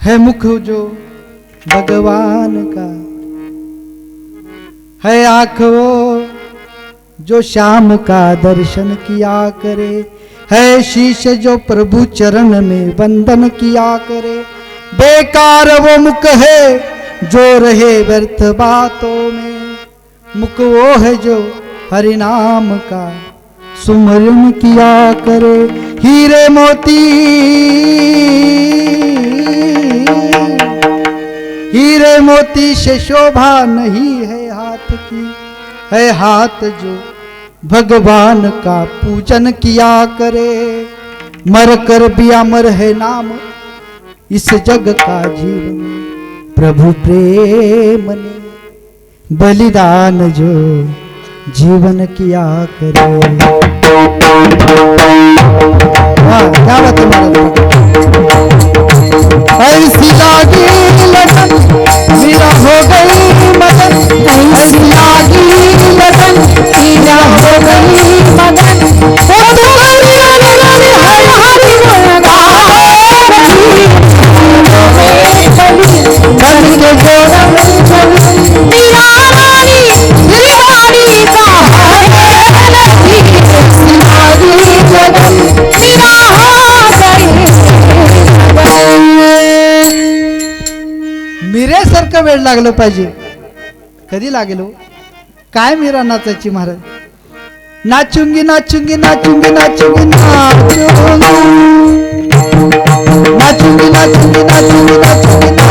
है मुख जो भगवान का, है आँख वो जो श्याम का दर्शन किया करे, है शीश जो प्रभु चरण में वंदन किया करे। बेकार वो मुख है जो रहे व्यर्थ बातों में, मुख वो है जो हरि नाम का सुमरन किया करे। हीरे मोती हीरे मोती से शोभा नहीं है हाथ की, है हाथ जो भगवान का पूजन किया करे। मर कर भी अमर है नाम इस जग का जीवन, प्रभु प्रेम ने बलिदान जो जीवन किया करे। क्या बात है, ऐसी लागी लगन मेरा हो गई मदन, ऐसी लागी लगन मेरा हो गई मदन। वो तुम्हारी लगन है हरि बन के जोड़ा मेरा रानी दिलवारी का मिरे सारखं वेळ लागलं पाहिजे. कधी लागेल हो? काय मीरा नाचायची महाराज. नाचूंगी नाचूंगी नाचूंगी नाचूंगी नाचूंगी नाचूंगी नाचूंगी नाचूंगी नाचूंगी